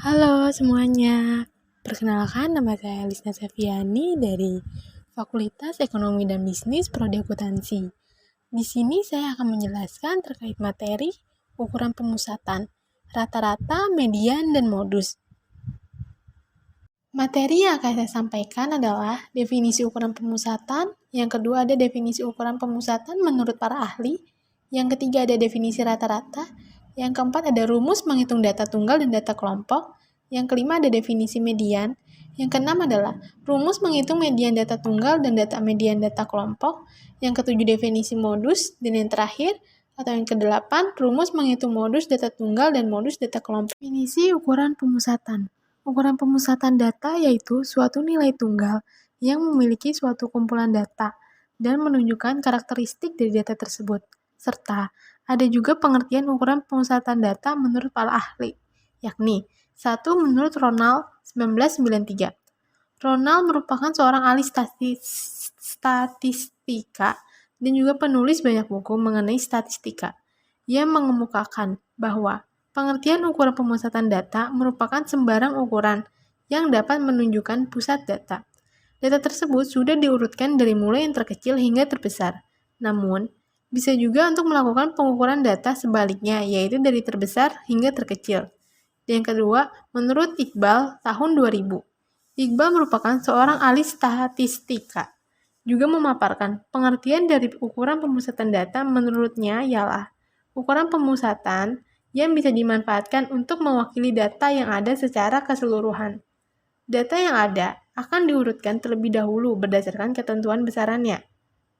Halo semuanya, perkenalkan nama saya Lisna Safiani dari Fakultas Ekonomi dan Bisnis Prodi Akuntansi. Di sini saya akan menjelaskan terkait materi ukuran pemusatan, rata-rata, median, dan modus. Materi yang akan saya sampaikan adalah definisi ukuran pemusatan, yang kedua ada definisi ukuran pemusatan menurut para ahli, yang ketiga ada definisi rata-rata, yang keempat ada rumus menghitung data tunggal dan data kelompok, yang kelima ada definisi median, yang keenam adalah rumus menghitung median data tunggal dan data median data kelompok, yang ketujuh definisi modus, dan yang terakhir atau yang kedelapan rumus menghitung modus data tunggal dan modus data kelompok. Definisi ukuran pemusatan. Ukuran pemusatan data yaitu suatu nilai tunggal yang memiliki suatu kumpulan data dan menunjukkan karakteristik dari data tersebut. Serta ada juga pengertian ukuran pemusatan data menurut para ahli, yakni 1. Menurut Ronald 1993. Ronald merupakan seorang ahli statistika dan juga penulis banyak buku mengenai statistika. Ia mengemukakan bahwa pengertian ukuran pemusatan data merupakan sembarang ukuran yang dapat menunjukkan pusat data. Data tersebut sudah diurutkan dari mulai yang terkecil hingga terbesar. Namun, bisa juga untuk melakukan pengukuran data sebaliknya, yaitu dari terbesar hingga terkecil. Dan yang kedua, menurut Iqbal tahun 2000. Iqbal merupakan seorang ahli statistika. Juga memaparkan pengertian dari ukuran pemusatan data menurutnya ialah ukuran pemusatan yang bisa dimanfaatkan untuk mewakili data yang ada secara keseluruhan. Data yang ada akan diurutkan terlebih dahulu berdasarkan ketentuan besarannya,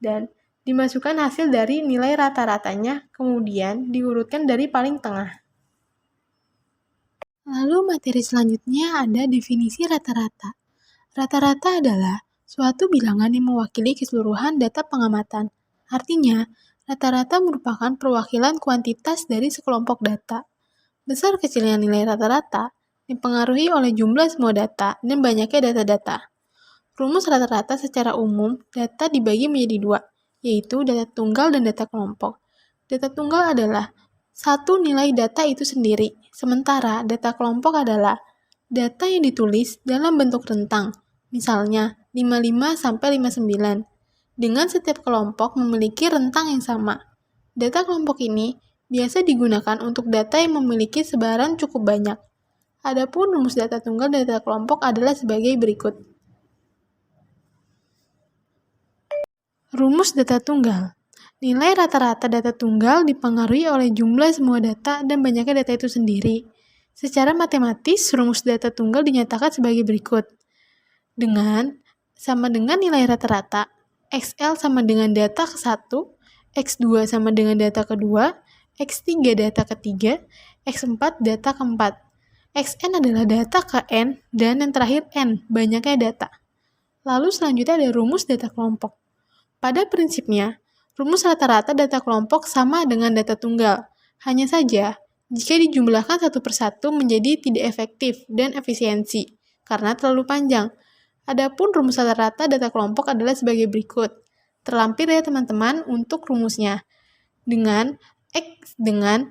dan dimasukkan hasil dari nilai rata-ratanya, kemudian diurutkan dari paling tengah. Lalu materi selanjutnya ada definisi rata-rata. Rata-rata adalah suatu bilangan yang mewakili keseluruhan data pengamatan. Artinya, rata-rata merupakan perwakilan kuantitas dari sekelompok data. Besar kecilnya nilai rata-rata dipengaruhi oleh jumlah semua data dan banyaknya data-data. Rumus rata-rata secara umum, data dibagi menjadi dua, yaitu data tunggal dan data kelompok. Data tunggal adalah satu nilai data itu sendiri, sementara data kelompok adalah data yang ditulis dalam bentuk rentang, misalnya 55-59, dengan setiap kelompok memiliki rentang yang sama. Data kelompok ini biasa digunakan untuk data yang memiliki sebaran cukup banyak. Adapun rumus data tunggal dan data kelompok adalah sebagai berikut. Rumus data tunggal. Nilai rata-rata data tunggal dipengaruhi oleh jumlah semua data dan banyaknya data itu sendiri. Secara matematis, rumus data tunggal dinyatakan sebagai berikut. Sama dengan nilai rata-rata, XL sama dengan data ke-1, X2 sama dengan data kedua, X3 data ketiga, X4 data keempat. Xn adalah data ke N, dan yang terakhir N, banyaknya data. Lalu selanjutnya ada rumus data kelompok. Pada prinsipnya, rumus rata-rata data kelompok sama dengan data tunggal. Hanya saja, jika dijumlahkan satu persatu menjadi tidak efektif dan efisiensi, karena terlalu panjang. Adapun rumus rata-rata data kelompok adalah sebagai berikut. Terlampir ya teman-teman untuk rumusnya. X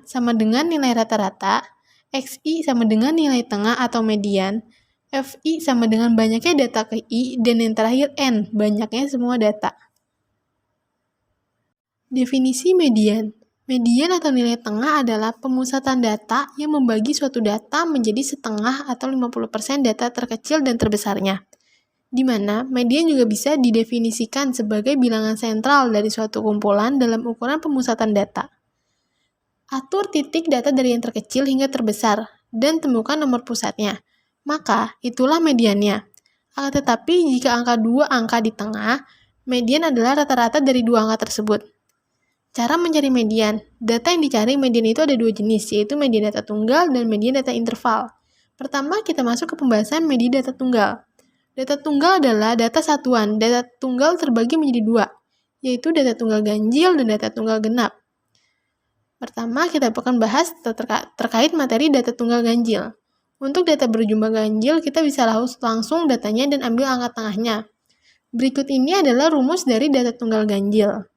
sama dengan nilai rata-rata, XI sama dengan nilai tengah atau median, FI sama dengan banyaknya data ke I, dan yang terakhir N, banyaknya semua data. Definisi median. Median atau nilai tengah adalah pemusatan data yang membagi suatu data menjadi setengah atau 50% data terkecil dan terbesarnya, di mana median juga bisa didefinisikan sebagai bilangan sentral dari suatu kumpulan dalam ukuran pemusatan data. Atur titik data dari yang terkecil hingga terbesar, dan temukan nomor pusatnya. Maka, itulah mediannya. Akan tetapi, jika angka dua angka di tengah, median adalah rata-rata dari dua angka tersebut. Cara mencari median. Data yang dicari median itu ada dua jenis, yaitu median data tunggal dan median data interval. Pertama, kita masuk ke pembahasan median data tunggal. Data tunggal adalah data satuan. Data tunggal terbagi menjadi dua, yaitu data tunggal ganjil dan data tunggal genap. Pertama, kita akan bahas terkait materi data tunggal ganjil. Untuk data berjumlah ganjil, kita bisa langsung datanya dan ambil angka tengahnya. Berikut ini adalah rumus dari data tunggal ganjil.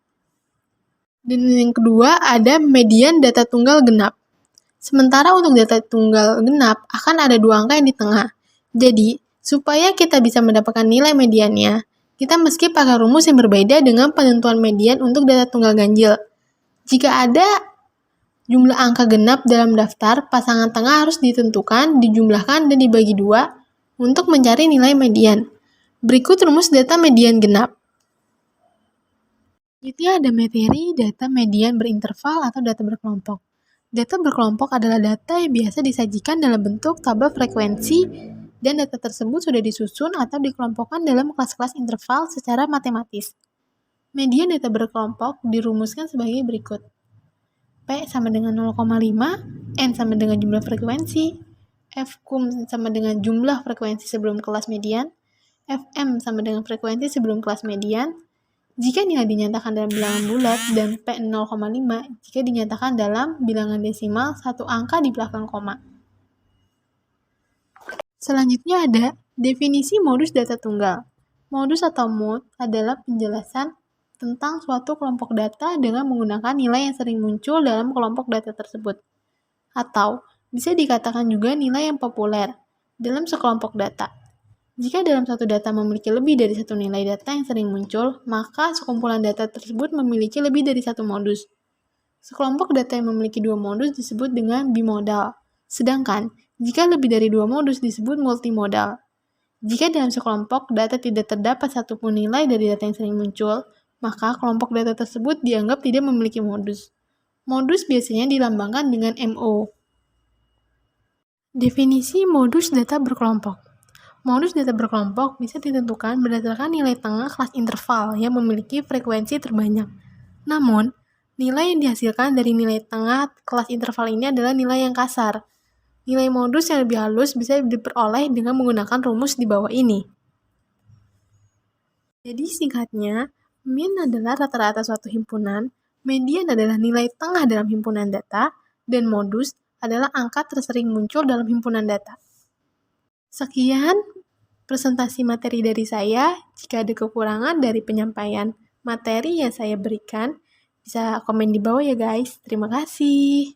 Dan yang kedua, ada median data tunggal genap. Sementara untuk data tunggal genap akan ada dua angka yang di tengah. Jadi, supaya kita bisa mendapatkan nilai mediannya, kita mesti pakai rumus yang berbeda dengan penentuan median untuk data tunggal ganjil. Jika ada jumlah angka genap dalam daftar, pasangan tengah harus ditentukan, dijumlahkan, dan dibagi dua untuk mencari nilai median. Berikut rumus data median genap. Selanjutnya ada materi data median berinterval atau data berkelompok. Data berkelompok adalah data yang biasa disajikan dalam bentuk tabel frekuensi dan data tersebut sudah disusun atau dikelompokkan dalam kelas-kelas interval secara matematis. Median data berkelompok dirumuskan sebagai berikut. P sama dengan 0,5, N sama dengan jumlah frekuensi, Fkum sama dengan jumlah frekuensi sebelum kelas median, Fm sama dengan frekuensi sebelum kelas median, jika nilai dinyatakan dalam bilangan bulat, dan P 0,5 jika dinyatakan dalam bilangan desimal satu angka di belakang koma. Selanjutnya ada definisi modus data tunggal. Modus atau mode adalah penjelasan tentang suatu kelompok data dengan menggunakan nilai yang sering muncul dalam kelompok data tersebut. Atau bisa dikatakan juga nilai yang populer dalam sekelompok data. Jika dalam satu data memiliki lebih dari satu nilai data yang sering muncul, maka sekumpulan data tersebut memiliki lebih dari satu modus. Sekelompok data yang memiliki dua modus disebut dengan bimodal. Sedangkan, jika lebih dari dua modus disebut multimodal. Jika dalam sekelompok data tidak terdapat satupun nilai dari data yang sering muncul, maka kelompok data tersebut dianggap tidak memiliki modus. Modus biasanya dilambangkan dengan MO. Definisi modus data berkelompok. Modus data berkelompok bisa ditentukan berdasarkan nilai tengah kelas interval yang memiliki frekuensi terbanyak. Namun, nilai yang dihasilkan dari nilai tengah kelas interval ini adalah nilai yang kasar. Nilai modus yang lebih halus bisa diperoleh dengan menggunakan rumus di bawah ini. Jadi singkatnya, min adalah rata-rata suatu himpunan, median adalah nilai tengah dalam himpunan data, dan modus adalah angka tersering muncul dalam himpunan data. Sekian presentasi materi dari saya. Jika ada kekurangan dari penyampaian materi yang saya berikan, bisa komen di bawah ya guys. Terima kasih.